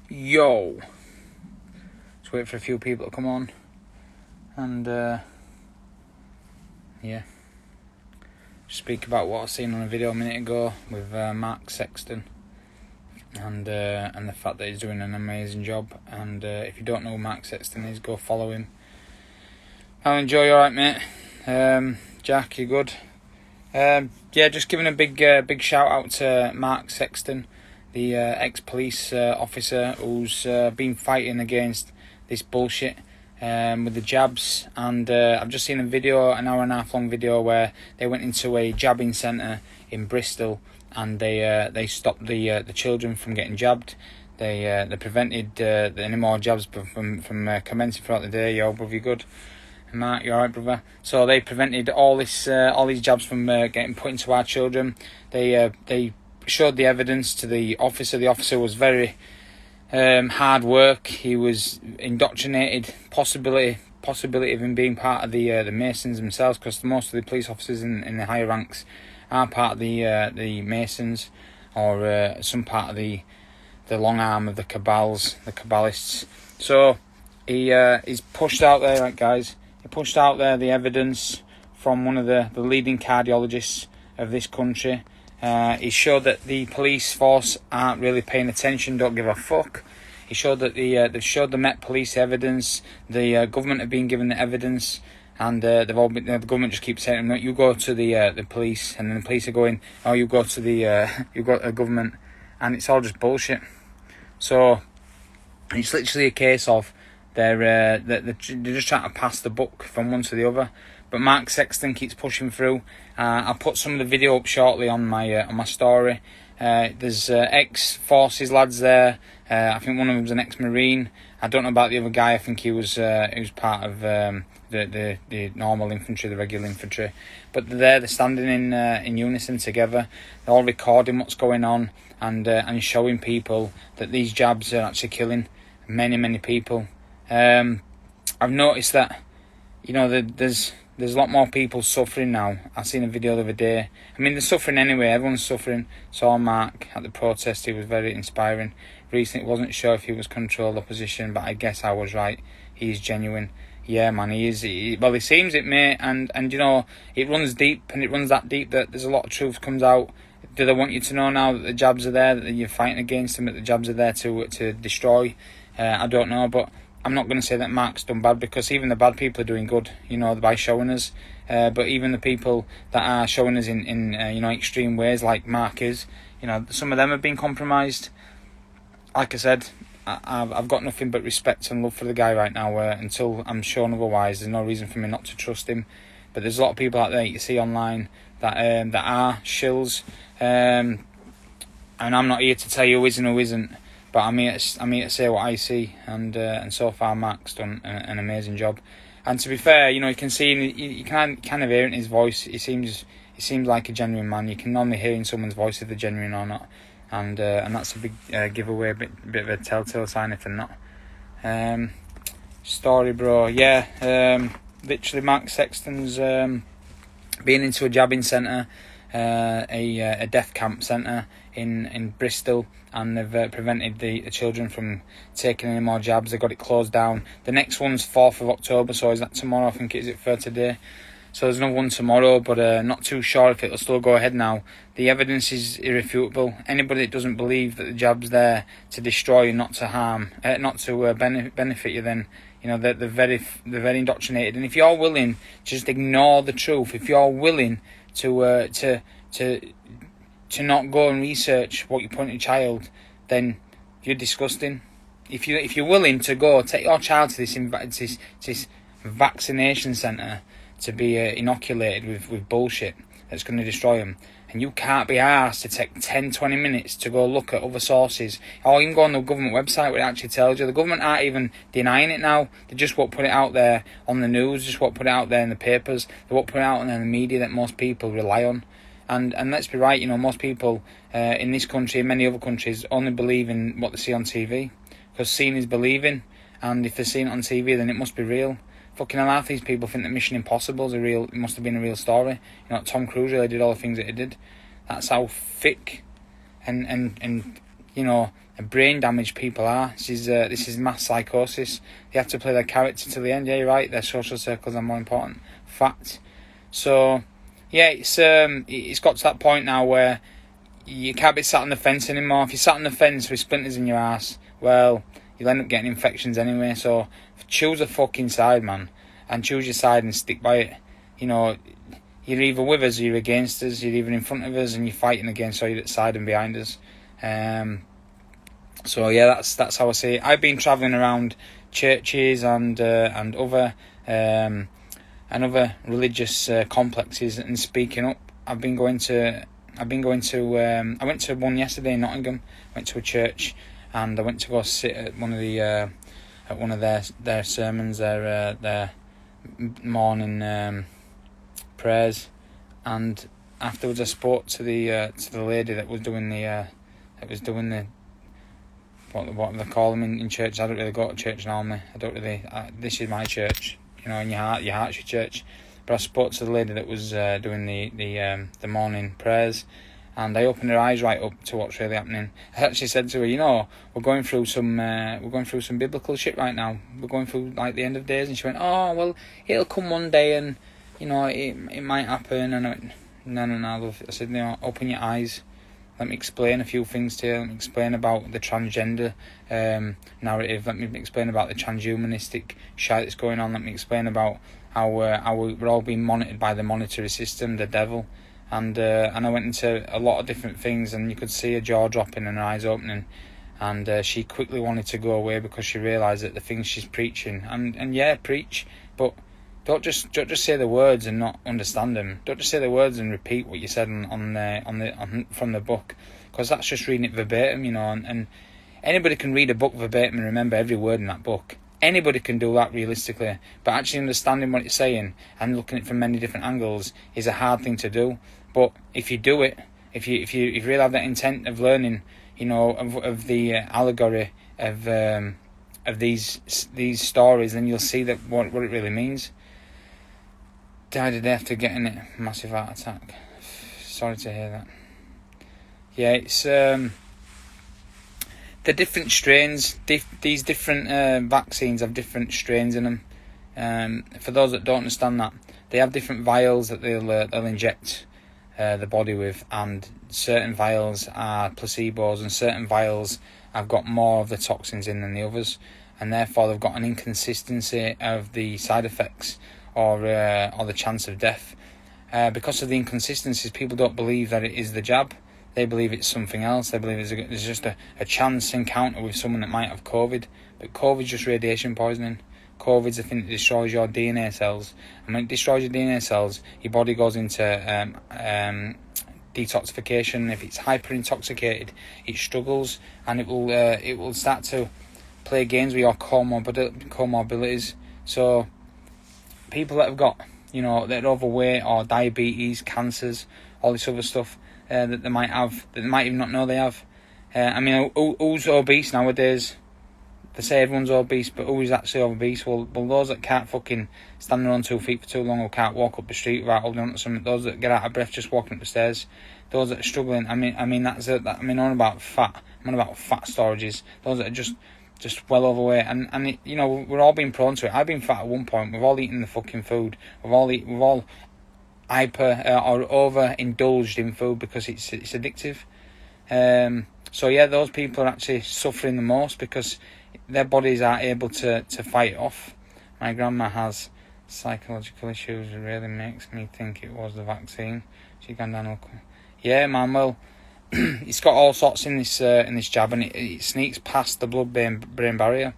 Yo, just wait for a few people to come on, and yeah, speak about what I seen on a video a minute ago with Mark Sexton, and the fact that he's doing an amazing job. And if you don't know who Mark Sexton is, go follow him. I'll enjoy you, alright, mate. Jack, you good? Yeah, just giving a big shout out to Mark Sexton, the ex-police officer who's been fighting against this bullshit with the jabs. And I've just seen a video, an hour and a half long video, where they went into a jabbing centre in Bristol, and they stopped the children from getting jabbed. They prevented any more jabs from commencing throughout the day. Yo, brother, you good? Mark, you alright, brother? So they prevented all these jabs from getting put into our children. They showed the evidence to the officer. The officer was very hard work. He was indoctrinated. Possibility of him being part of the Masons themselves, because most of the police officers in the higher ranks are part of the Masons, or some part of the long arm of the cabals, the Kabbalists. So he's pushed out there, right, guys. He pushed out there the evidence from one of the leading cardiologists of this country. He showed that the police force aren't really paying attention, don't give a fuck. He showed that they've showed the Met Police evidence. The government have been given the evidence, and they've all been. The government just keeps saying, "No, you go to the police," and then the police are going, "Oh, you go to the government," and it's all just bullshit. So it's literally a case of they're just trying to pass the buck from one to the other. But Mark Sexton keeps pushing through. I'll put some of the video up shortly on my story. There's ex-forces lads there. I think one of them's an ex-marine. I don't know about the other guy. I think he was part of the normal infantry, the regular infantry. But they're standing in unison together. They're all recording what's going on, and showing people that these jabs are actually killing many people. I've noticed that, there's a lot more people suffering now. I seen a video the other day. I mean, they're suffering anyway. Everyone's suffering. Saw Mark at the protest. He was very inspiring. Recently, wasn't sure if he was controlled opposition, but I guess I was right. He's genuine. Yeah, man, he is. Well, he seems it, mate. And it runs deep, and it runs that deep that there's a lot of truth comes out. Do they want you to know now that the jabs are there, that you're fighting against them, that the jabs are there to destroy? I don't know, but I'm not going to say that Mark's done bad, because even the bad people are doing good, by showing us. But even the people that are showing us in extreme ways, like Mark is, some of them have been compromised. Like I said, I've got nothing but respect and love for the guy right now. Until I'm shown otherwise, there's no reason for me not to trust him. But there's a lot of people out there you see online that are shills, and I'm not here to tell you who is and who isn't. But I'm here to say what I see, and so far Mark's done an amazing job. And to be fair, you can see, you can kind of hear it in his voice. He seems like a genuine man. You can normally hear in someone's voice if they're genuine or not, and that's a big giveaway, a bit of a telltale sign if they're not. Story, bro. Yeah, literally Mark Sexton's been into a jabbing centre, a death camp centre in Bristol, and they've prevented the children from taking any more jabs. They got it closed down. The next one's 4th of October, so is that tomorrow? I think it is for today. So there's another one tomorrow, but not too sure if it'll still go ahead now. The evidence is irrefutable. Anybody that doesn't believe that the jab's there to destroy and not to harm, not to benefit you, then they're very indoctrinated. And if you're willing to just ignore the truth, if you're willing to not go and research what you put in your child, then you're disgusting. If you're willing to go take your child to this vaccination centre to be inoculated with bullshit that's going to destroy them, and you can't be asked to take 10-20 minutes to go look at other sources, or you can go on the government website where it actually tells you. The government aren't even denying it now. They just won't put it out there on the news, just won't put it out there in the papers. They won't put it out in the media that most people rely on. And let's be right, most people in this country and many other countries only believe in what they see on TV, because seeing is believing, and if they're seeing it on TV, then it must be real. Fucking hell, half these people think that Mission Impossible is it must have been a real story. Tom Cruise really did all the things that he did. That's how thick and brain damaged people are. This is mass psychosis. They have to play their character to the end. Yeah, you're right. Their social circles are more important. Fact. So, yeah, it's got to that point now where you can't be sat on the fence anymore. If you're sat on the fence with splinters in your ass, well, you'll end up getting infections anyway. So choose a fucking side, man, and choose your side and stick by it. You know, you're either with us or you're against us. You're either in front of us and you're fighting against us, or you're at the side and behind us. So yeah, that's how I see it. I've been travelling around churches and other religious complexes and speaking up. I went to one yesterday in Nottingham. Went to a church, and I went to go sit at one of their sermons, their morning prayers, and afterwards I spoke to the lady that was doing the what do they call them in church. I don't really go to church normally. This is my church, you know, in your heart's your church. But I spoke to the lady that was doing the morning prayers, and I opened her eyes right up to what's really happening. I actually said to her, you know, we're going through some biblical shit right now. We're going through like the end of days, and she went, oh well, it'll come one day, and you know it might happen. And I went, no, love. I said, you know, open your eyes. Let me explain a few things to you. Let me explain about the transgender narrative. Let me explain about the transhumanistic shit that's going on. Let me explain about how we're all being monitored by the monetary system, the devil. And I went into a lot of different things, and you could see her jaw dropping and her eyes opening. And she quickly wanted to go away because she realised that the things she's preaching, and yeah, preach, but don't just say the words and not understand them. Don't just say the words and repeat what you said on from the book, because that's just reading it verbatim, you know. And anybody can read a book verbatim and remember every word in that book. Anybody can do that realistically, but actually understanding what it's saying and looking at it from many different angles is a hard thing to do. But if you do it, if you really have that intent of learning, you know, of the allegory of these stories, then you'll see that what it really means. Died a day after getting it, massive heart attack. Sorry to hear that. Yeah, it's the different strains. These different vaccines have different strains in them. For those that don't understand that, they have different vials that they'll inject the body with, and certain vials are placebos, and certain vials have got more of the toxins in than the others, and therefore they've got an inconsistency of the side effects or the chance of death. Because of the inconsistencies, people don't believe that it is the jab. They believe it's something else. They believe there's just a chance encounter with someone that might have COVID. But COVID's just radiation poisoning. COVID's the thing that destroys your DNA cells. And when it destroys your DNA cells, your body goes into detoxification. If it's hyper intoxicated, it struggles, and it will start to play games with your comorbidities. So people that have got, you know, that are overweight or diabetes, cancers, all this other stuff that they might have, that they might even not know they have. I mean, who's obese nowadays? They say everyone's obese, but who is actually obese? Well, those that can't fucking stand on 2 feet for too long, or can't walk up the street without holding on to something. Those that get out of breath just walking up the stairs. Those that are struggling. I mean that's it. I mean, on about fat. I'm on about fat storages. Those that are just well overweight, and it, you know, we're all being prone to it. I've been fat at one point. We've all eaten the fucking food. We've all hyper or over indulged in food because it's addictive. So yeah, those people are actually suffering the most because their bodies aren't able to fight it off. My grandma has psychological issues. It really makes me think it was the vaccine. She gone down. Yeah, man. Well, it's got all sorts in this jab, and it sneaks past the blood-brain barrier.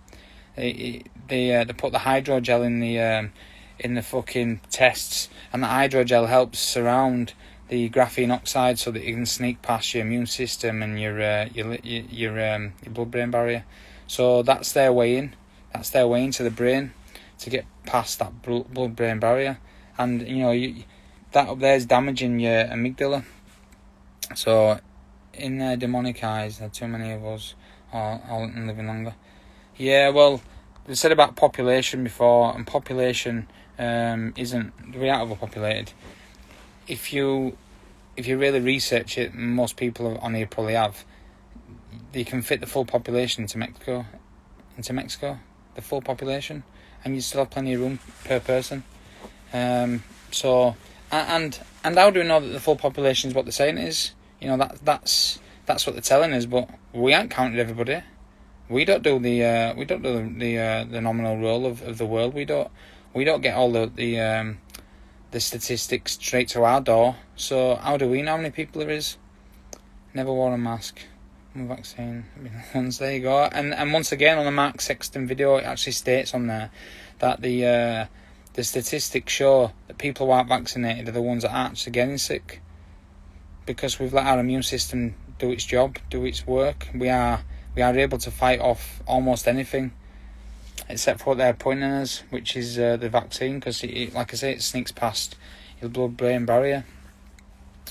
They put the hydrogel in the fucking tests, and the hydrogel helps surround the graphene oxide so that it can sneak past your immune system and your blood-brain barrier. So that's their way in. That's their way into the brain to get past that blood-brain barrier, and you know that up there is damaging your amygdala. So in their demonic eyes, there are too many of us all living longer. Yeah, well, they said about population before, and population isn't. We aren't overpopulated. If you really research it, most people on here probably have. you can fit the full population into Mexico, the full population, and you still have plenty of room per person. So and how do we know that the full population is what they're saying it is? You know, that's what they're telling us, but we ain't counted everybody. We don't do the nominal role of the world. We don't get all the statistics straight to our door. So how do we know how many people there is? Never wore a mask. Vaccine. Once, there you go. And once again on the Mark Sexton video, it actually states on there that the statistics show that people who aren't vaccinated are the ones that are actually getting sick, because we've let our immune system do its job, do its work. We are able to fight off almost anything, except for what they're pointing at us, which is the vaccine, because like I say, it sneaks past your blood-brain barrier.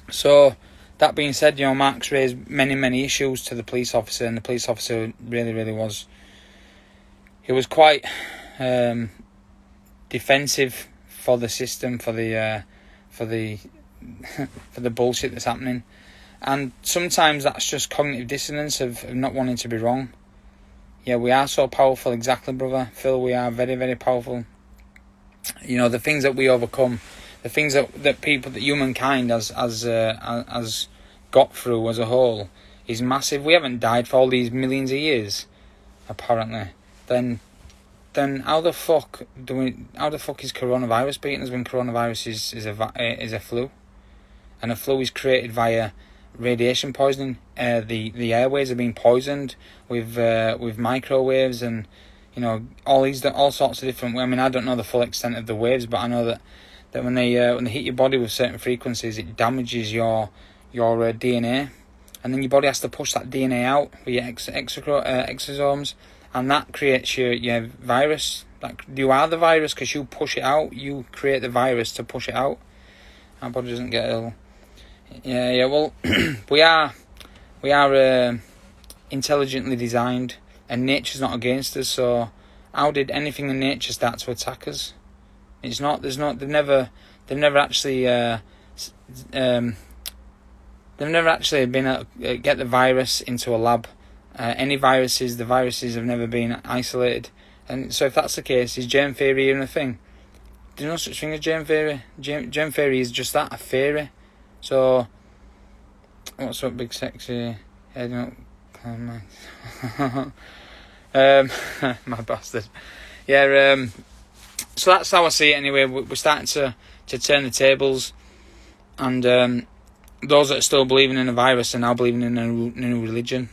So that being said, you know, Mark's raised many issues to the police officer, and the police officer really was. He was quite defensive for the system, for the bullshit that's happening. And sometimes that's just cognitive dissonance of not wanting to be wrong. Yeah, we are so powerful, exactly, brother Phil. We are very powerful. You know, the things that we overcome, the things that humankind has got through as a whole is massive. We haven't died for all these millions of years, apparently. Then how the fuck is coronavirus beating us when coronavirus is a flu, and a flu is created via radiation poisoning. The airways are being poisoned with microwaves, and you know, all sorts of different. I mean, I don't know the full extent of the waves, but I know that when they hit your body with certain frequencies, it damages your DNA, and then your body has to push that DNA out with your exosomes, and that creates your virus. Like, you are the virus because you push it out. You create the virus to push it out. Our body doesn't get ill. Yeah. Well, we are intelligently designed, and nature's not against us. So, how did anything in nature start to attack us? It's not. They've never actually been able to get the virus into a lab. The viruses have never been isolated. And so if that's the case, is germ theory even a thing? There's no such thing as germ theory. Germ theory is just that, a theory. So, what's up, big sexy head up? My bastard. Yeah, so that's how I see it anyway. We're starting to turn the tables, and those that are still believing in a virus are now believing in a new religion.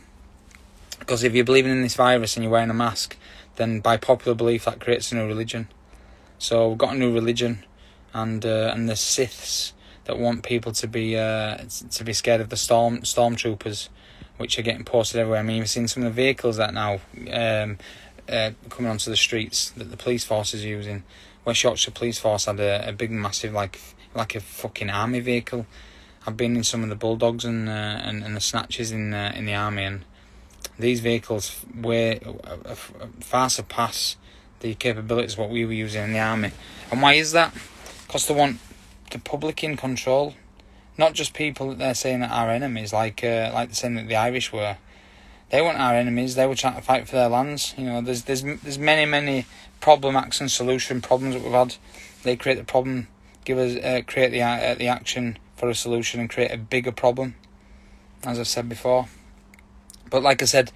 Because if you're believing in this virus and you're wearing a mask, then by popular belief that creates a new religion. So we've got a new religion, and the Siths that want people to be scared of the stormtroopers, which are getting posted everywhere. I mean, you've seen some of the vehicles that now coming onto the streets that the police force is using. West Yorkshire Police Force had a big, massive, like a fucking army vehicle. I've been in some of the bulldogs and the snatches in the army, and these vehicles far surpass the capabilities of what we were using in the army. And why is that? Because they want the public in control, not just people that they're saying that are enemies, like they're saying that the Irish were. They weren't our enemies. They were trying to fight for their lands. You know, there's many problem, action, solution problems that we've had. They create the problem, create the action for a solution, and create a bigger problem, as I said before. But like I said,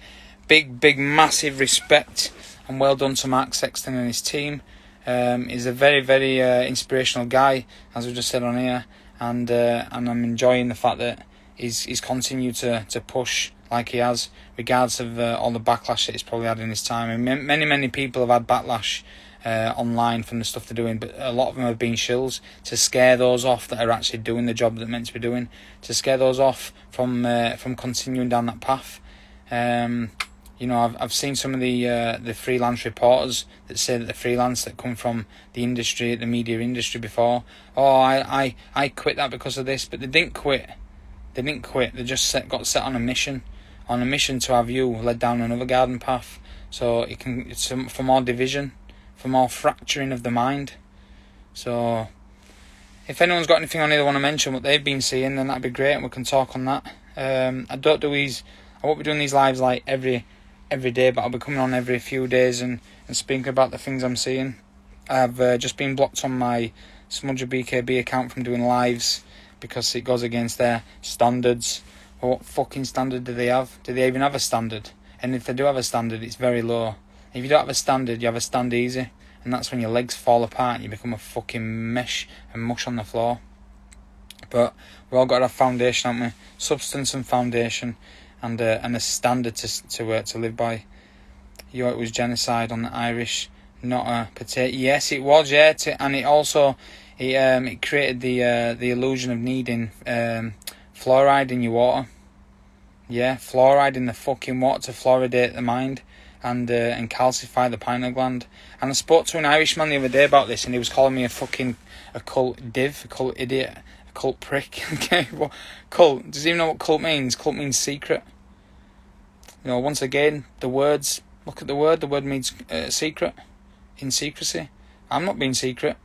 big, massive respect and well done to Mark Sexton and his team. He's a very inspirational guy, as we just said on here, and I'm enjoying the fact that he's continued to push like he has, regardless of all the backlash that he's probably had in his time. I mean, many people have had backlash online from the stuff they're doing, but a lot of them have been shills to scare those off that are actually doing the job that they're meant to be doing, to scare those off from continuing down that path. You know, I've seen some of the freelance reporters that say that the freelance that come from the industry, the media industry before, I quit that because of this, but they didn't quit. They just got set on a mission to have you led down another garden path. So it's for more division, for more fracturing of the mind. So if anyone's got anything on here they want to mention what they've been seeing, then that'd be great, and we can talk on that. I don't do I won't be doing these lives like every day, but I'll be coming on every few days and speaking about the things I'm seeing. I've just been blocked on my Smudger BKB account from doing lives because it goes against their standards. Well, what fucking standard do they have? Do they even have a standard? And if they do have a standard, it's very low. If you don't have a standard, you have a stand easy. And that's when your legs fall apart and you become a fucking mesh and mush on the floor. But we've all got to have foundation, haven't we? Substance and foundation, and a standard to live by. You know, it was genocide on the Irish, not a potato. Yes, it was. Yeah, and it also it created the illusion of needing fluoride in your water. Yeah, fluoride in the fucking water to fluoridate the mind and calcify the pineal gland. And I spoke to an Irishman the other day about this, and he was calling me a cult div, a cult idiot, a cult prick. Okay, well, cult. Does he even know what cult means? Cult means secret. You know, once again, the words. Look at the word. The word means secret, in secrecy. I'm not being secret.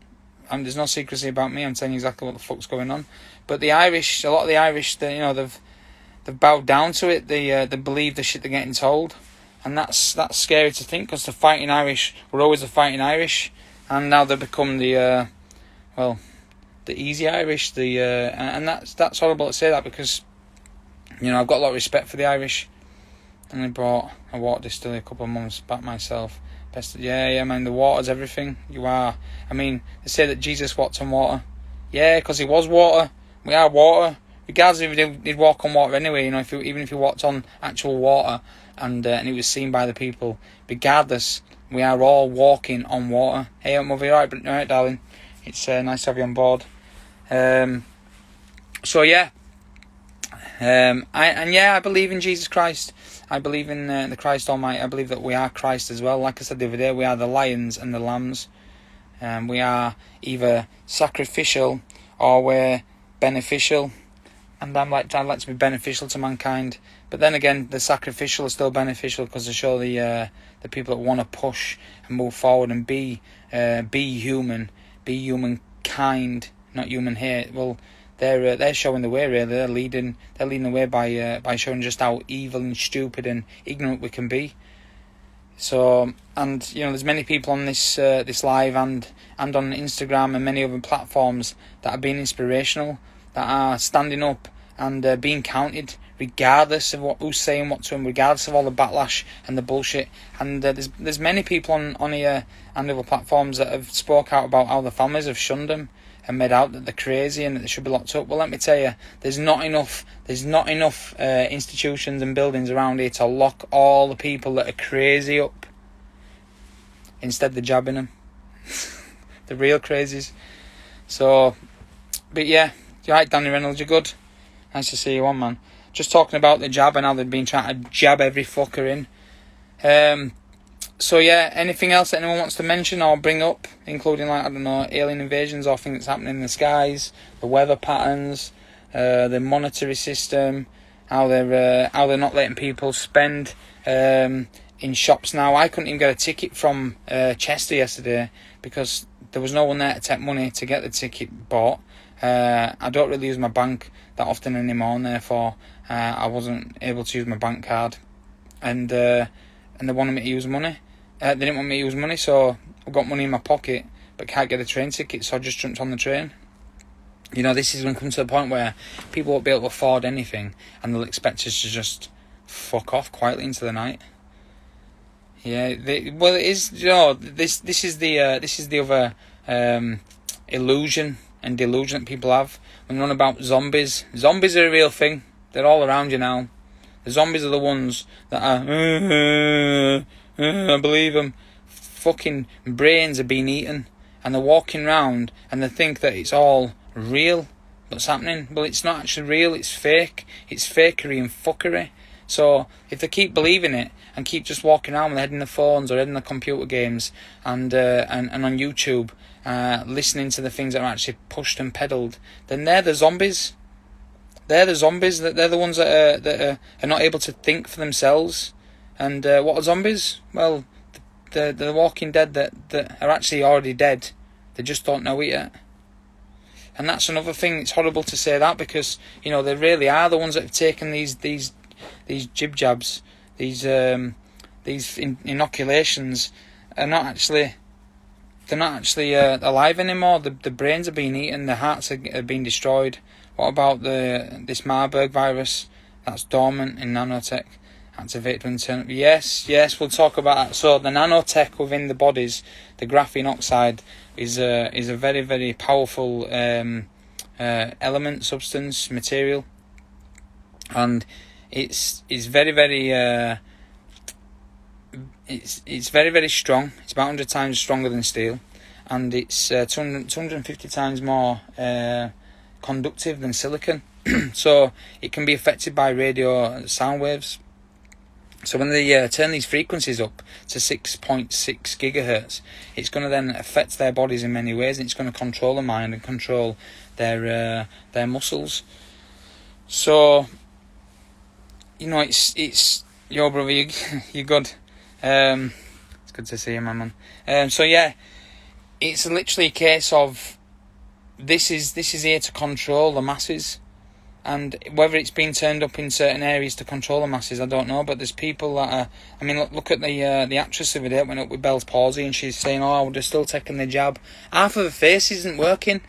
There's no secrecy about me. I'm telling you exactly what the fuck's going on. But the Irish, a lot of the Irish, they've bowed down to it. They believe the shit they're getting told. And that's scary to think, because the fighting Irish were always the fighting Irish, and now they've become the easy Irish. And that's horrible to say that, because I've got a lot of respect for the Irish. And I bought a water distillery a couple of months back myself. Man, the water's everything. You are. I mean, they say that Jesus walked on water. Yeah, because he was water. We are water. Regardless if he'd walk on water anyway, even if he walked on actual water and it was seen by the people, regardless, we are all walking on water. Hey, mother, you alright, darling? It's nice to have you on board. I believe in Jesus Christ. I believe in the Christ Almighty. I believe that we are Christ as well. Like I said the other day, we are the lions and the lambs. We are either sacrificial or we're beneficial. And I'd like to be beneficial to mankind. But then again, the sacrificial is still beneficial, because they show the people that want to push and move forward and be human, be humankind, not human hate. Well, they're showing the way, really. They're leading the way by showing just how evil and stupid and ignorant we can be. So, and there's many people on this live and on Instagram and many other platforms that are being inspirational, that are standing up and being counted, regardless of who's saying what to them, regardless of all the backlash and the bullshit. And there's many people on here and other platforms that have spoke out about how the families have shunned them and made out that they're crazy and that they should be locked up. Well, let me tell you, there's not enough institutions and buildings around here to lock all the people that are crazy up. Instead, they're jabbing them. The real crazies. So, but yeah, you right, Danny Reynolds? You good? Nice to see you on, man. Just talking about the jab and how they've been trying to jab every fucker in. So yeah, anything else that anyone wants to mention or bring up, including alien invasions or things that's happening in the skies, the weather patterns, the monetary system, how they're not letting people spend in shops now. I couldn't even get a ticket from Chester yesterday because there was no one there to take money to get the ticket bought. I don't really use my bank that often anymore, and therefore I wasn't able to use my bank card, and they wanted me to use money. They didn't want me to use money, so I've got money in my pocket but can't get a train ticket, so I just jumped on the train. This is going to come to the point where people won't be able to afford anything, and they'll expect us to just fuck off quietly into the night. Yeah, it is. This is the other illusion and delusion that people have when they're on about zombies. Zombies are a real thing. They're all around you now. The zombies are the ones that are. I believe them. Fucking brains are being eaten, and they're walking around and they think that it's all real. What's happening? Well, it's not actually real. It's fake. It's fakery and fuckery. So if they keep believing it and keep just walking around with their head in the phones or head in the computer games and on YouTube, listening to the things that are actually pushed and peddled, then they're the zombies. They're the zombies. They're the ones that are not able to think for themselves. And what are zombies? Well, the Walking Dead that are actually already dead. They just don't know it yet. And that's another thing. It's horrible to say that because they really are the ones that have taken these jib jabs, these inoculations are not actually. They're not actually alive anymore. The brains are being eaten. The hearts are being destroyed. What about this Marburg virus that's dormant in nanotech? Activate to internal. Yes, we'll talk about that. So the nanotech within the bodies, the graphene oxide, is a very, very powerful element, substance, material, and it's very, very it's very, very strong. It's about 100 times stronger than steel, and it's 250 times more conductive than silicon. So it can be affected by radio sound waves. So when they turn these frequencies up to 6.6 gigahertz, it's going to then affect their bodies in many ways, and it's going to control the mind and control their muscles. So, you know, it's yo brother, you good. It's good to see you, my man. So yeah, it's literally a case of this is here to control the masses, and whether it's been turned up in certain areas to control the masses, I don't know. But there's people that are. I mean, look at the actress over there went up with Bell's palsy, and she's saying, "Oh, they're still taking the jab." Half of her face isn't working,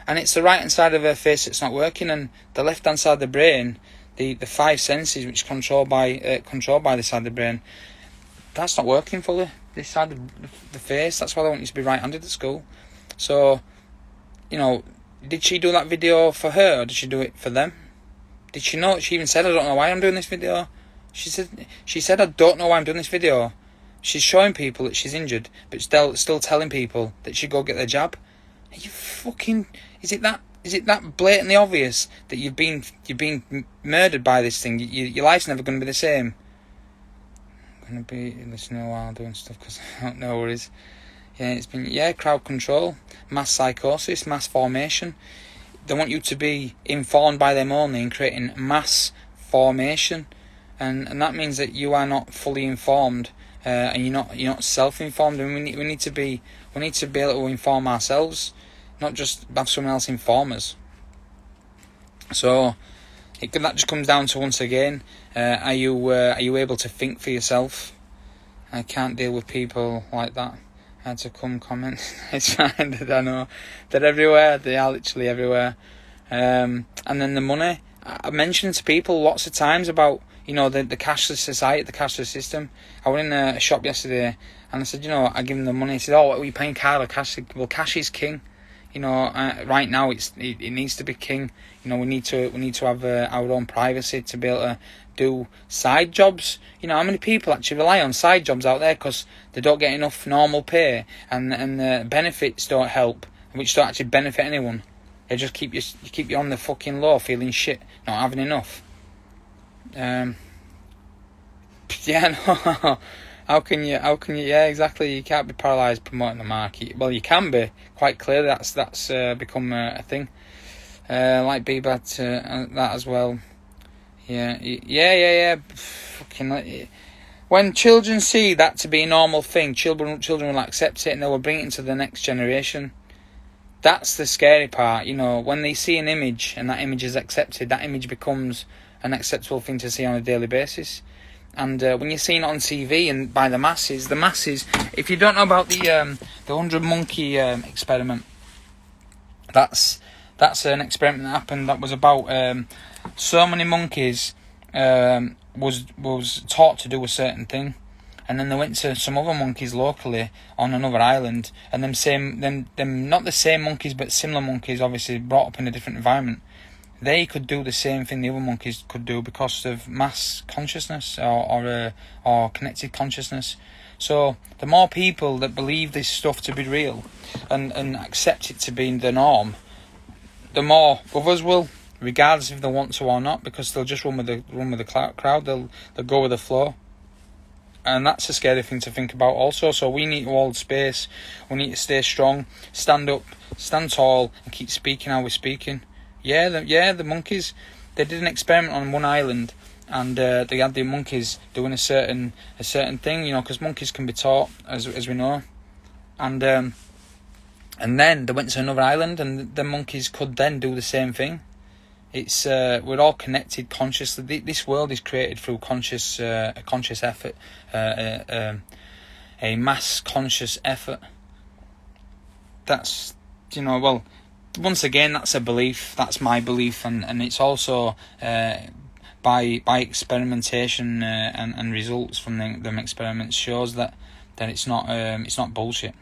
and it's the right hand side of her face that's not working, and the left hand side of the brain, the five senses which controlled by this side of the brain, that's not working fully. This side of the face. That's why they want you to be right-handed at school. So, you know, did she do that video for her, or did she do it for them? Did she know? She even said, "I don't know why I'm doing this video." She said, "I don't know why I'm doing this video." She's showing people that she's injured, but still telling people that she go get their jab. Are you fucking? Is it that blatantly obvious that you've been murdered by this thing? Your life's never going to be the same. I'm going to be listening while doing stuff because I don't know what it is. Yeah, it's been crowd control, mass psychosis, mass formation. They want you to be informed by them only and creating mass formation, and that means that you are not fully informed, and you're not self-informed. And we need to be able to inform ourselves, not just have someone else inform us. So that just comes down to, once again, are you able to think for yourself? I can't deal with people like that. I had to come comment. It's fine. I know they're everywhere. They are literally everywhere. And then the money. I mentioned to people lots of times about, you know, the cashless society, the cashless system. I went in a shop yesterday and I said, you know, I give them the money. He said, "Oh, are you paying card or cash?" Well, cash is king. You know, right now it needs to be king. You know, we need to have our own privacy to be able to do side jobs. You know, how many people actually rely on side jobs out there because they don't get enough normal pay, and the benefits don't help, which don't actually benefit anyone. They just keep you on the fucking low, feeling shit, not having enough. Yeah, no. How can you? Yeah, exactly. You can't be paralysed promoting the market. Well, you can be, quite clearly. That's become a thing. Like Bieber that as well. Yeah. Fucking. When children see that to be a normal thing, children will accept it and they will bring it into the next generation. That's the scary part. You know, when they see an image and that image is accepted, that image becomes an acceptable thing to see on a daily basis. And when you're seeing it on TV and by the masses, if you don't know about the 100 monkey experiment, that's an experiment that happened that was about so many monkeys was taught to do a certain thing, and then they went to some other monkeys locally on another island, and them not the same monkeys but similar monkeys, obviously brought up in a different environment. They could do the same thing the other monkeys could do because of mass consciousness or connected consciousness. So the more people that believe this stuff to be real and accept it to be the norm, the more others will, regardless if they want to or not, because they'll just run with the crowd. They'll go with the flow. And that's a scary thing to think about also. So we need to hold space. We need to stay strong, stand up, stand tall, and keep speaking how we're speaking. The monkeys, they did an experiment on one island, and they had the monkeys doing a certain thing, you know, because monkeys can be taught, as we know, and then they went to another island, and the monkeys could then do the same thing, It's we're all connected consciously. This world is created through a conscious effort, a mass conscious effort. That's, well, once again, that's a belief. That's my belief, and it's also by experimentation and results from them experiments shows that it's not bullshit.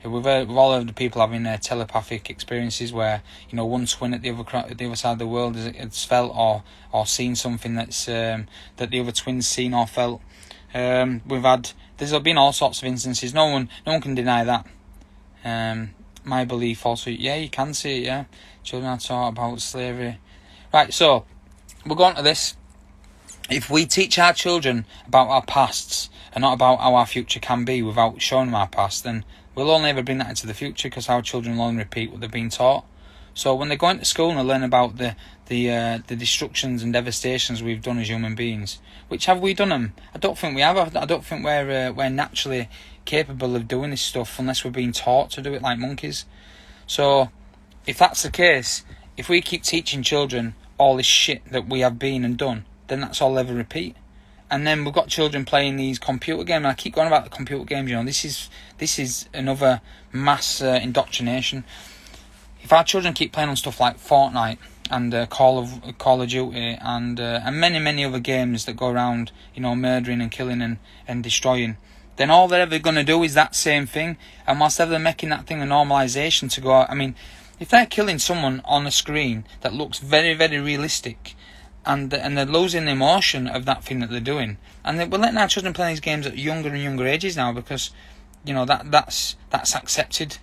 We've all heard of people having telepathic experiences where one twin at the other side of the world has felt or seen something that's that the other twin's seen or felt. There's been all sorts of instances. No one can deny that. My belief also, yeah, you can see it. Yeah, children are taught about slavery. Right, so we're going to this. If we teach our children about our pasts and not about how our future can be without showing them our past, then we'll only ever bring that into the future, because our children will only repeat what they've been taught. So when they go into school and they learn about the destructions and devastations we've done as human beings, which have we done them? I don't think we have. I don't think we're naturally capable of doing this stuff unless we're being taught to do it like monkeys. So if that's the case, if we keep teaching children all this shit that we have been and done, then that's all they'll ever repeat. And then we've got children playing these computer games. And I keep going about the computer games. This is another mass indoctrination. If our children keep playing on stuff like Fortnite and Call of Duty and many other games that go around, murdering and killing and destroying, then all they're ever going to do is that same thing. And whilst they're making that thing a normalisation to go out, if they're killing someone on a screen that looks very, very realistic, and they're losing the emotion of that thing that they're doing, and we're letting our children play these games at younger and younger ages now, because that's accepted.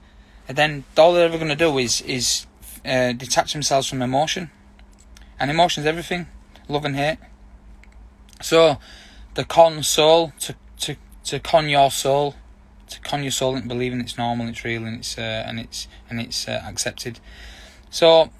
And then all they're ever going to do is detach themselves from emotion, and emotion is everything, love and hate. So the con soul to con your soul, into believing it's normal, it's real, and it's accepted. So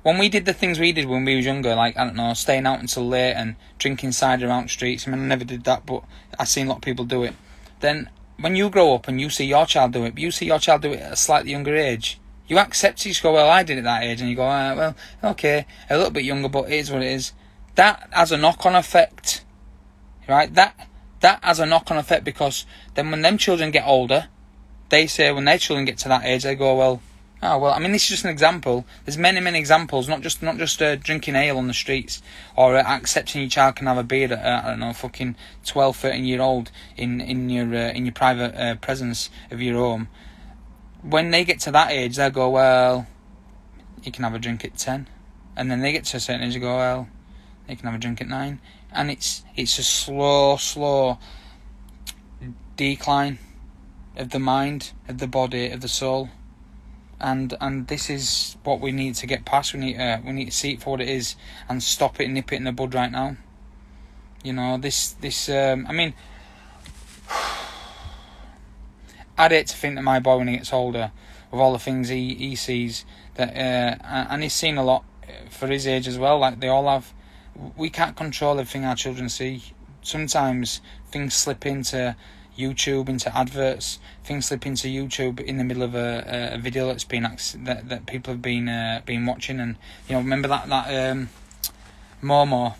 when we did the things we did when we was younger, like, I don't know, staying out until late and drinking cider out streets, I never did that, but I've seen a lot of people do it. Then when you grow up and you see your child do it, but you see your child do it at a slightly younger age, you accept it. You go, well, I did it at that age, and you go, well, okay, a little bit younger, but it is what it is. That has a knock-on effect, right? That has a knock-on effect, because then when them children get older, they say when their children get to that age, they go, well, this is just an example. There's many examples, not just drinking ale on the streets, or accepting your child can have a beer at, I don't know, fucking 12, 13-year-old in your private presence of your home. When they get to that age, they'll go, well, you can have a drink at 10. And then they get to a certain age, they go, well, you can have a drink at 9. And it's a slow decline of the mind, of the body, of the soul. And this is what we need to get past. We need to see it for what it is and stop it and nip it in the bud right now. I'd hate to think that my boy, when he gets older, with all the things he sees, that and he's seen a lot for his age as well, like they all have. We can't control everything our children see. Sometimes things slip into YouTube, into adverts. Things slip into YouTube in the middle of a video that's been that people have been watching, and remember that Momo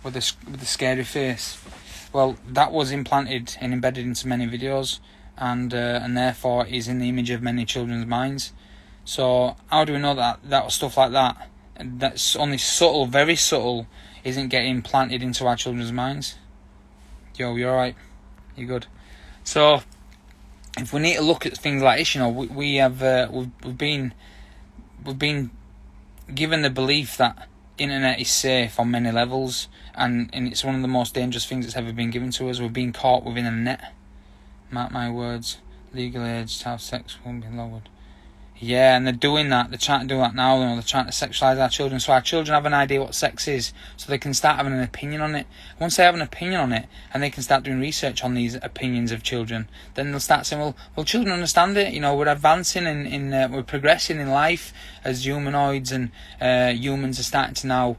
with the scary face. Well, that was implanted and embedded into many videos, and therefore is in the image of many children's minds. So how do we know that stuff like that's only subtle, very subtle, isn't getting planted into our children's minds? Yo, you're alright? You're good? So if we need to look at things like this, we've been given the belief that internet is safe on many levels, and it's one of the most dangerous things that's ever been given to us. We've been caught within a net. Mark my words, legal age to have sex won't be lowered. Yeah, and they're doing that. They're trying to do that now. They're trying to sexualise our children, so our children have an idea what sex is, so they can start having an opinion on it. Once they have an opinion on it, and they can start doing research on these opinions of children, then they'll start saying, well, children understand it. We're advancing we're progressing in life as humanoids, and humans are starting to now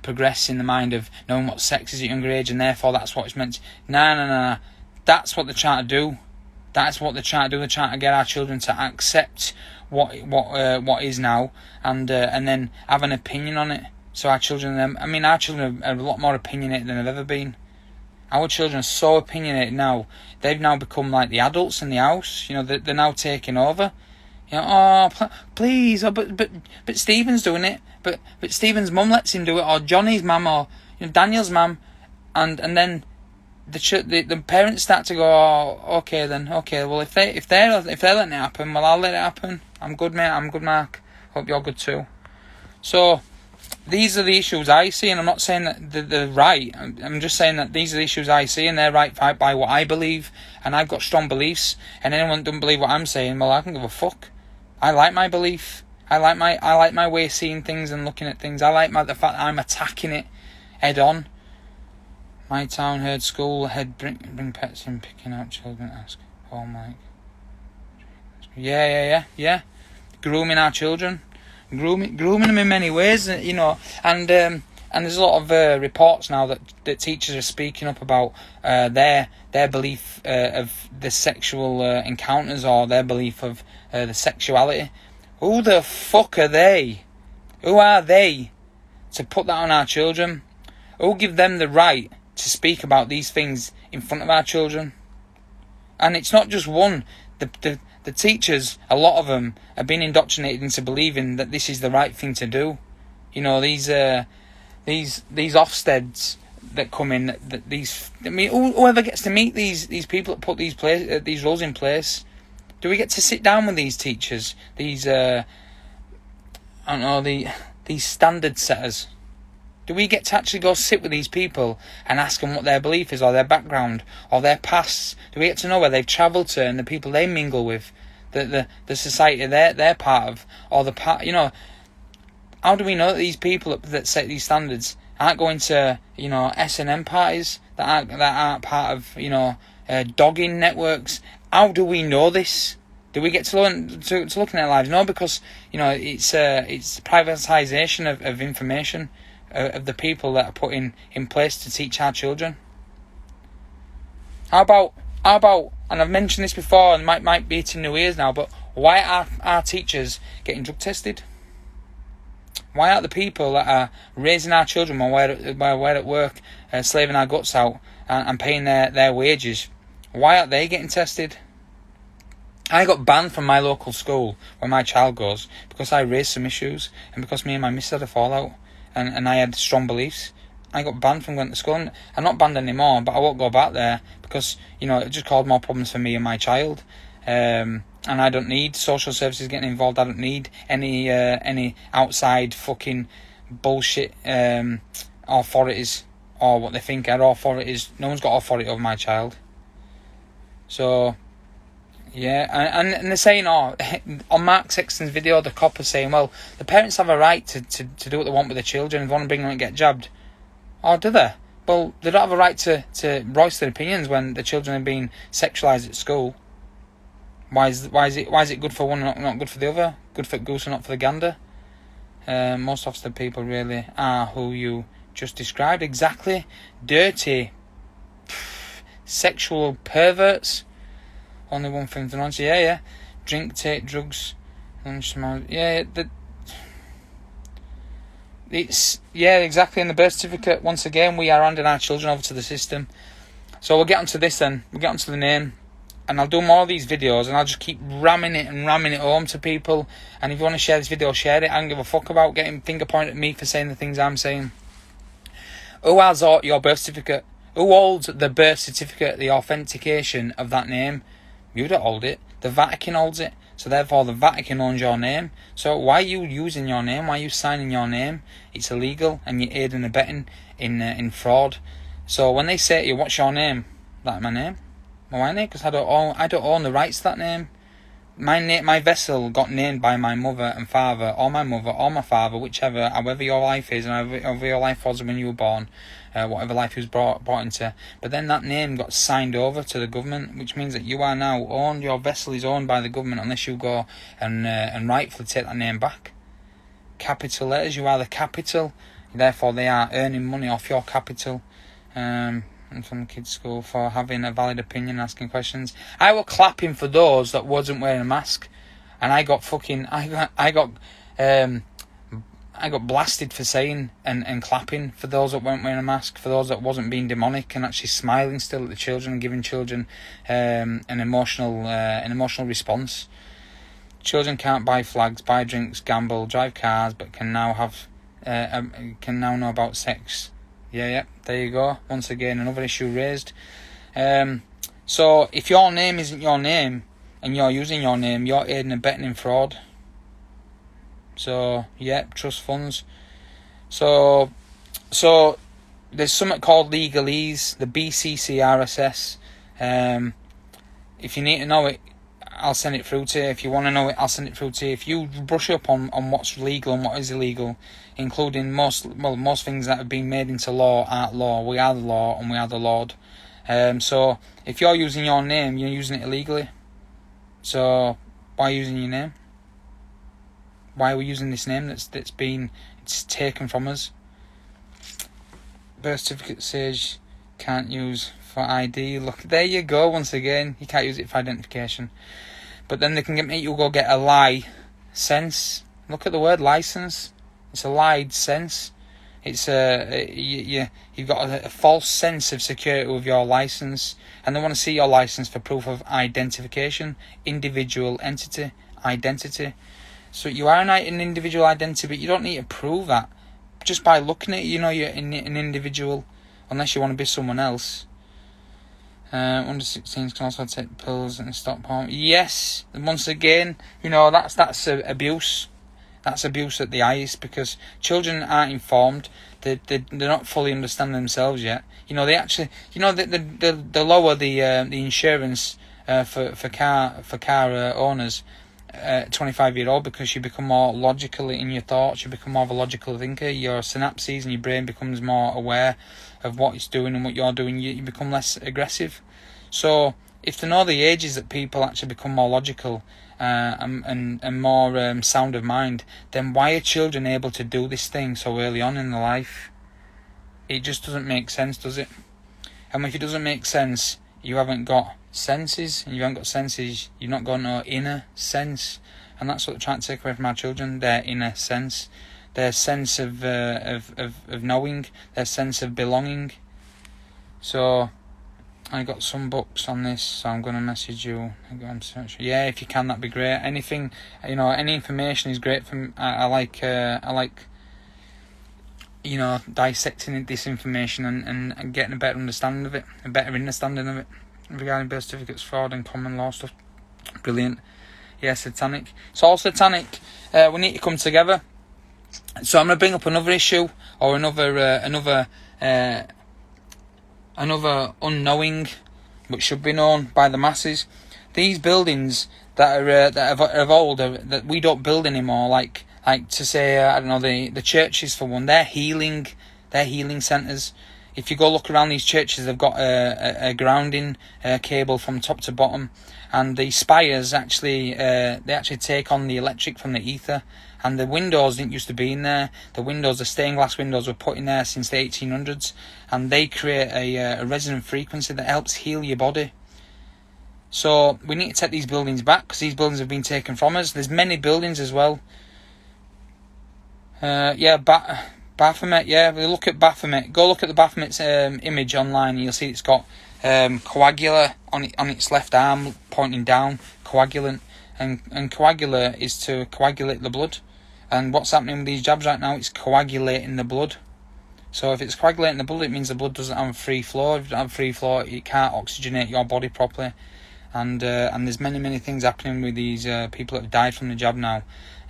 progress in the mind of knowing what sex is at a younger age, and therefore that's what it's meant. Nah. That's what they're trying to do. That's what they're trying to do. They're trying to get our children to accept what is now, and then have an opinion on it. So our children are a lot more opinionated than they've ever been. Our children are so opinionated now. They've now become like the adults in the house. You know, they're now taking over. You know, please, but Stephen's doing it. But Stephen's mum lets him do it, or Johnny's mum, or Daniel's mum, and then the parents start to go, okay. Well, if they're letting it happen, well, I'll let it happen. I'm good, mate. I'm good, Mark. Hope you're good too. So these are the issues I see, and I'm not saying that they're right. I'm just saying that these are the issues I see, and they're right by what I believe, and I've got strong beliefs. And anyone that doesn't believe what I'm saying, well, I can give a fuck. I like my belief. I like my way of seeing things and looking at things. I like the fact that I'm attacking it head on. My town heard school head bring pets in, picking out children. Ask Paul Mike. Yeah. Grooming our children, grooming them in many ways, you know. And there's a lot of reports now that teachers are speaking up about their belief of the sexual encounters, or their belief of the sexuality. Who the fuck are they? Who are they to put that on our children? Who give them the right to speak about these things in front of our children? And it's not just one. The teachers, a lot of them, have been indoctrinated into believing that this is the right thing to do. You know, these Ofsteds that come in, whoever gets to meet these people that put these rules in place. Do we get to sit down with these teachers? These standard setters? Do we get to actually go sit with these people and ask them what their belief is, or their background, or their past? Do we get to know where they've travelled to and the people they mingle with, the society they're part of, or the part, you know? How do we know that these people that set these standards aren't going to, you know, S&M parties, that aren't part of, you know, dogging networks? How do we know this? Do we get to learn to look in their lives? No, because, you know, it's privatisation of information of the people that are put in place to teach our children. How about, and I've mentioned this before, and might be to new ears now, but why are our teachers getting drug tested? Why aren't the people that are raising our children while we're at work, slaving our guts out and paying their wages, why aren't they getting tested? I got banned from my local school where my child goes because I raised some issues, and because me and my missus had a fallout, and I had strong beliefs. I got banned from going to school. And I'm not banned anymore, but I won't go back there because, you know, it just caused more problems for me and my child. And I don't need social services getting involved. I don't need any outside fucking bullshit authorities, or what they think are authorities. No one's got authority over my child. So, yeah, and they're saying, on Mark Sexton's video, the cop is saying, well, the parents have a right to do what they want with their children. If they want to bring them and get jabbed, or do they? Well, they don't have a right to voice their opinions when the children are being sexualised at school. Why is it good for one and not good for the other? Good for the goose and not for the gander? Most of the people really are who you just described. Exactly. Dirty, sexual perverts. Only one thing to answer. Yeah. Drink, take drugs, lunch, smoke. Yeah. It's exactly. In the birth certificate, once again, we are handing our children over to the system. So we'll get onto this then. We'll get onto the name, and I'll do more of these videos, and I'll just keep ramming it home to people. And if you want to share this video, share it. I don't give a fuck about getting finger pointed at me for saying the things I'm saying. Who has your birth certificate? Who holds the birth certificate, the authentication of that name? You don't hold it. The Vatican holds it. So therefore the Vatican owns your name. So why are you using your name? Why are you signing your name? It's illegal, and you're aiding and abetting in fraud. So when they say to you, what's your name? That's my name. Well, why name? Because I don't own the rights to that name. My vessel got named by my mother and father, or my mother or my father, however your life is, and however your life was when you were born, whatever life you was brought into. But then that name got signed over to the government, which means that you are now owned. Your vessel is owned by the government unless you go and rightfully take that name back. Capital letters, you are the capital. Therefore, they are earning money off your capital. And from the kids' school for having a valid opinion and asking questions. I will clap him for those that wasn't wearing a mask. and I got blasted for saying and clapping for those that weren't wearing a mask, for those that wasn't being demonic and actually smiling still at the children and giving children an emotional response. Children can't buy flags, buy drinks, gamble, drive cars, but can now know about sex. Yeah, there you go. Once again, another issue raised. So if your name isn't your name and you're using your name, you're aiding and abetting in fraud. So trust funds. So there's something called legalese, the BCCRSS. If you need to know it, I'll send it through to you. If you want to know it, I'll send it through to you. If you brush up on what's legal and what is illegal, including most things that have been made into law aren't law. We are the law and we are the Lord. So if you're using your name, you're using it illegally. So why are you using your name? Why are we using this name that's taken from us? Birth certificate says can't use for ID. Look, there you go. Once again, you can't use it for identification. But then they can make you go get a license. Look at the word license. It's a license. It's you've got a false sense of security with your license, and they want to see your license for proof of identification, individual entity, identity. So you are an individual identity, but you don't need to prove that. Just by looking at it, you know you're an individual, unless you want to be someone else. Under 16s can also take pills and stop porn. Yes, and once again, that's abuse. That's abuse at the highest, because children aren't informed. They're not fully understanding themselves yet. They actually, the lower the insurance for car owners. 25-year-old, because you become more logical in your thoughts, you become more of a logical thinker, your synapses and your brain becomes more aware of what it's doing and what you're doing, you become less aggressive. So if they know the ages that people actually become more logical and more sound of mind, then why are children able to do this thing so early on in their life? It just doesn't make sense, does it? And if it doesn't make sense, you haven't got senses, and you haven't got senses, you've not got no inner sense, and that's what they're trying to take away from our children: their inner sense, their sense of knowing, their sense of belonging. So I got some books on this, so I'm going to message you. Yeah, if you can, that'd be great. Anything, any information is great. I like dissecting this information and getting a better understanding of it, regarding birth certificates, fraud and common law stuff. Brilliant. Yeah, satanic. It's all satanic. We need to come together. So I'm going to bring up another issue, or another unknowing, but should be known by the masses. These buildings that are of old, that we don't build anymore, like to say, the churches for one, they're healing centres. If you go look around these churches, they've got a grounding cable from top to bottom, and the spires actually take on the electric from the ether. And the windows didn't used to be in there. The stained glass windows were put in there since the 1800s, and they create a resonant frequency that helps heal your body. So we need to take these buildings back, because these buildings have been taken from us. There's many buildings as well. Baphomet, we look at Baphomet. Go look at the Baphomet's image online, and you'll see it's got coagula on its left arm pointing down, coagulant, and coagula is to coagulate the blood. And what's happening with these jabs right now? It's coagulating the blood. So if it's coagulating the blood, it means the blood doesn't have free flow. If it doesn't have free flow, it can't oxygenate your body properly. And there's many things happening with these people that have died from the jab now.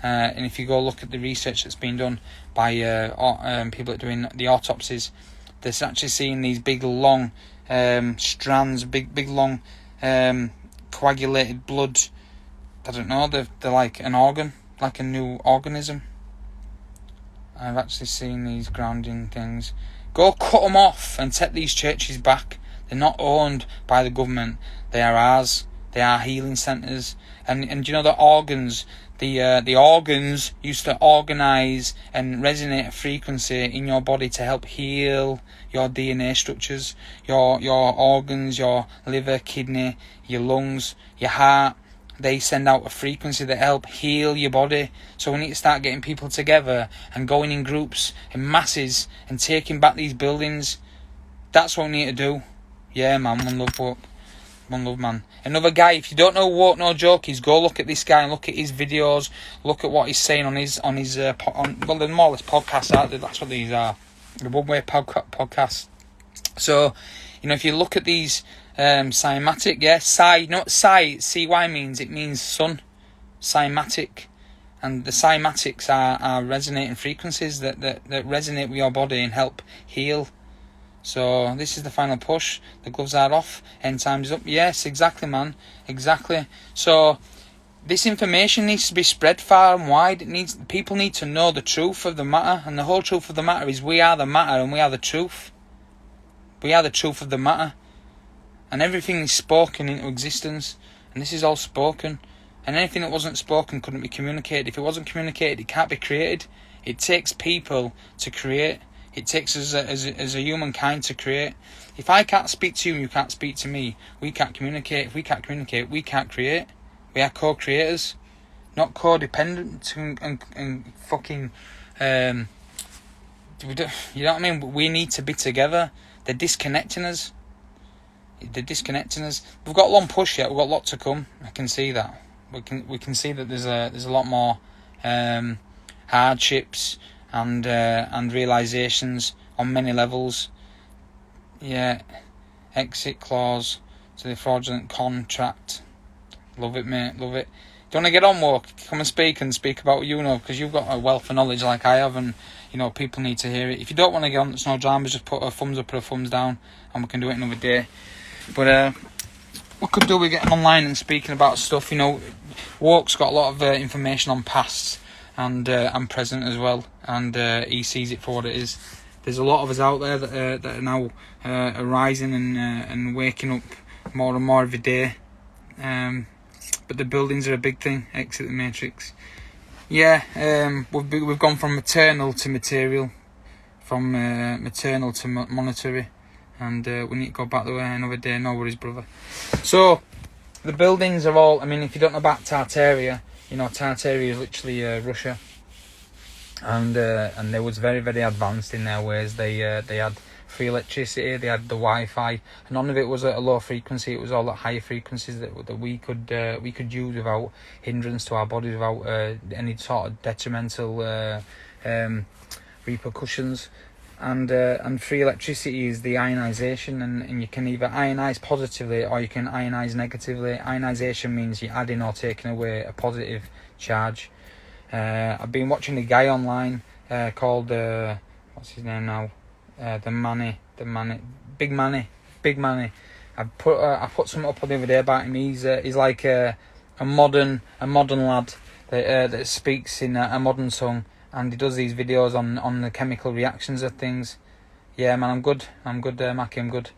And if you go look at the research that's been done by people that are doing the autopsies, they're actually seeing these big long strands, big long coagulated blood. I don't know, they're like an organ, like a new organism. I've actually seen these grounding things. Go cut them off and take these churches back. They're not owned by the government. They are ours. They are healing centres. And the organs, the organs used to organise and resonate a frequency in your body to help heal your DNA structures, your organs, your liver, kidney, your lungs, your heart. they send out a frequency that help heal your body. So we need to start getting people together and going in groups, in masses, and taking back these buildings. That's what we need to do. Yeah, man, one love, folk. One love, man. Another guy, if you don't know Woke No Joke is, go look at this guy and look at his videos, look at what he's saying on his they're more or less podcasts, aren't they? That's what these are. The one-way podcast. So, if you look at these cymatic, CY means? It means sun. Cymatic. And the cymatics are resonating frequencies that resonate with your body and help heal. So this is the final push. The gloves are off. End time's up. Yes, exactly, man. Exactly. So this information needs to be spread far and wide. People need to know the truth of the matter. And the whole truth of the matter is we are the matter and we are the truth. We are the truth of the matter. And everything is spoken into existence. And this is all spoken. And anything that wasn't spoken couldn't be communicated. If it wasn't communicated, it can't be created. It takes people to create. It takes us as a humankind to create. If I can't speak to you and you can't speak to me, we can't communicate. If we can't communicate, we can't create. We are co-creators, not codependent and fucking... you know what I mean? We need to be together. They're disconnecting us. We've got a long push yet. We've got a lot to come. I can see that. We can see that there's a lot more hardships and realizations on many levels. Yeah, exit clause to the fraudulent contract. Love it, mate. Love it. Do you want to get on, Walk? Come and speak about what you know, because you've got a wealth of knowledge like I have, and people need to hear it. If you don't want to get on, it's no drama. Just put a thumbs up or a thumbs down, and we can do it another day. But what could do with getting online and speaking about stuff? Walk's got a lot of information on past and present as well, and he sees it for what it is. There's a lot of us out there that are now arising and waking up more and more every day. But the buildings are a big thing. Exit the matrix. Yeah, we've gone from maternal to material, from maternal to monetary, and we need to go back the way another day. No worries, brother. So the buildings are all. I mean, if you don't know about Tartaria, Tartaria is literally Russia, and they was very, very advanced in their ways. They had free electricity, they had the Wi-Fi. None of it was at a low frequency. It was all at higher frequencies that we could use without hindrance to our bodies, without any sort of detrimental repercussions. And free electricity is the ionization, and you can either ionize positively or you can ionize negatively. Ionization means you're adding or taking away a positive charge. I've been watching a guy online called what's his name now? Big Manny. I put something up the other day about him. He's like a modern lad that speaks in a modern tongue, and he does these videos on the chemical reactions of things. Yeah, man, I'm good, Mackie, I'm good.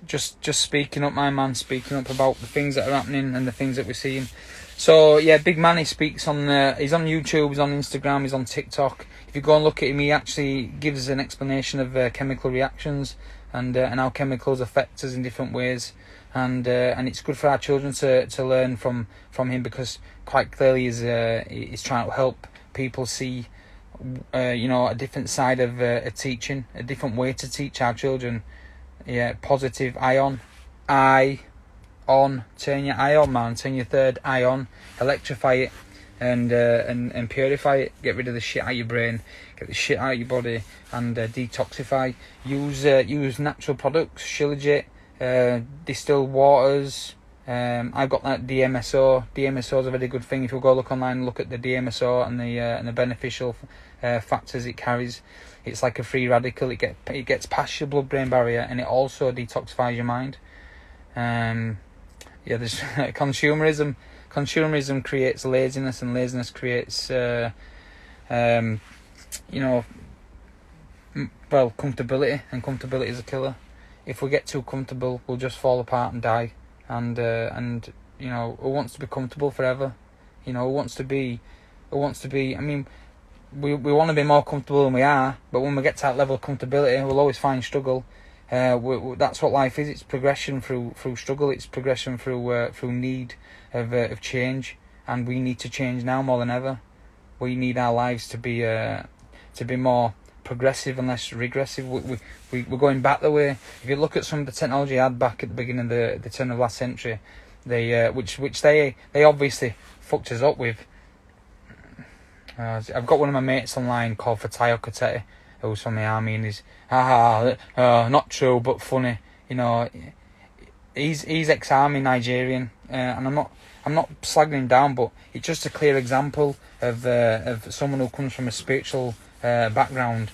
Just speaking up, my man, speaking up about the things that are happening and the things that we're seeing. So yeah, Big Manny speaks on. He's on YouTube, he's on Instagram, he's on TikTok. If you go and look at him, he actually gives an explanation of chemical reactions and how chemicals affect us in different ways. And it's good for our children to learn from him, because quite clearly he's trying to help people see a different side of teaching, a different way to teach our children. Yeah, positive ion, turn your eye on, man, turn your third eye on, electrify it and purify it, get rid of the shit out of your brain, get the shit out of your body, and detoxify. Use natural products, shilajit, distilled waters. I've got that DMSO. DMSO is a very good thing. If you go look online and look at the DMSO and the beneficial factors it carries, it's like a free radical. It gets past your blood-brain barrier, and it also detoxifies your mind. There's consumerism. Consumerism creates laziness, and laziness creates comfortability, and comfortability is a killer. If we get too comfortable, we'll just fall apart and die. And who wants to be comfortable forever? Who wants to be? I mean, we want to be more comfortable than we are, but when we get to that level of comfortability, we'll always find struggle. That's what life is. It's progression through struggle. It's progression through need of change, and we need to change now more than ever. We need our lives to be more progressive and less regressive. We're going back the way. If you look at some of the technology I had back at the beginning of the turn of last century, which they obviously fucked us up with. I've got one of my mates online called Fatayo Kotete, who's from the army, and he's not true but funny. You know, he's ex-army Nigerian, and I'm not slagging him down, but it's just a clear example of someone who comes from a spiritual background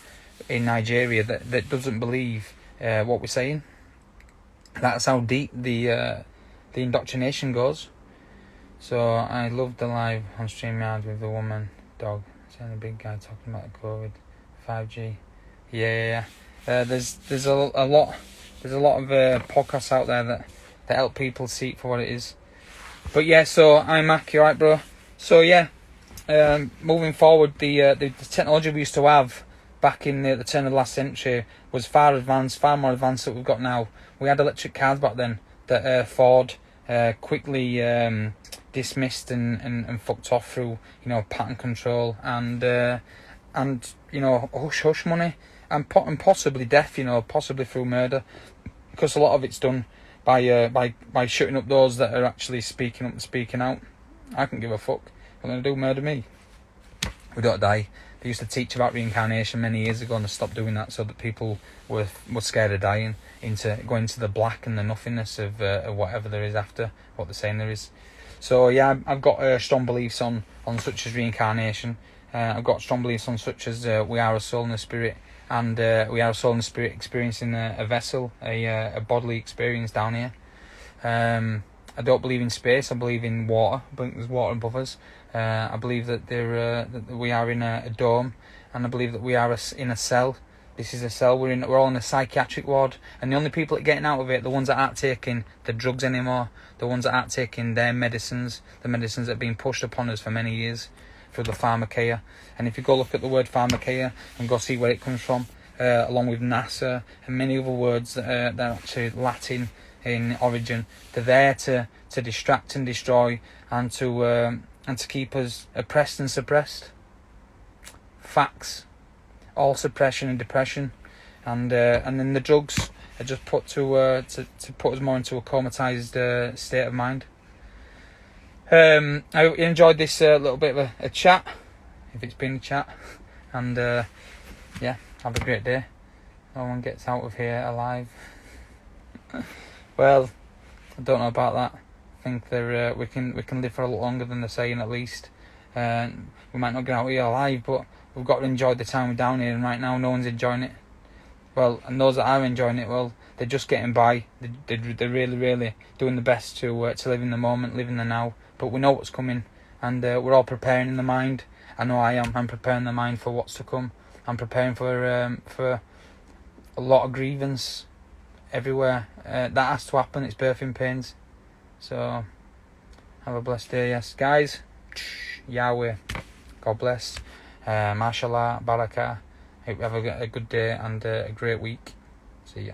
in Nigeria that doesn't believe what we're saying. That's how deep the indoctrination goes. So I loved the live on StreamYard with the woman, dog, and the big guy talking about the COVID, 5G. Yeah. There's a lot of podcasts out there that help people see it for what it is. But yeah, so I'm Mac, you right, bro? So yeah, moving forward, the technology we used to have back in the turn of the last century was far more advanced than we've got now. We had electric cars back then that Ford quickly dismissed and fucked off through, you know, patent control and you know, hush money and possibly death, you know, possibly through murder, because a lot of it's done by shutting up those that are actually speaking up and speaking out. I couldn't give a fuck. What are they gonna do? Murder me? We don't die. They used to teach about reincarnation many years ago, and they stopped doing that so that people were scared of dying, going into the black and the nothingness of whatever there is after what they're saying there is. So yeah, I've got strong beliefs on such as reincarnation. I've got strong beliefs on such as we are a soul and a spirit, and we are a soul and a spirit experiencing a vessel, a bodily experience down here. I don't believe in space. I believe in water. I believe there's water above us. I believe that that we are in a dome, and I believe that we are in a cell. This is a cell. We're all in a psychiatric ward, and the only people that are getting out of it are the ones that aren't taking the drugs anymore, the ones that aren't taking their medicines, the medicines that have been pushed upon us for many years through the pharmakeia. And if you go look at the word pharmakeia and go see where it comes from, along with NASA and many other words that are actually Latin in origin, they're there to distract and destroy and to keep us oppressed and suppressed. Facts. All suppression and depression, and then the drugs are just put to put us more into a comatized state of mind. I hope you enjoyed this little bit of a chat, if it's been a chat, and yeah, have a great day. No one gets out of here alive. Well, I don't know about that. I think we can live for a lot longer than they're saying, at least. We might not get out here alive, but we've got to enjoy the time we're down here, and right now no one's enjoying it. Well, and those that are enjoying it, well, they're just getting by. They're really, really doing the best to live in the moment, live in the now. But we know what's coming, and we're all preparing in the mind. I know I am. I'm preparing the mind for what's to come. I'm preparing for a lot of grievance everywhere. That has to happen. It's birthing pains. So have a blessed day, yes, guys. Yahweh, God bless. Mashallah, Barakah. Hope you have a good day and a great week. See ya.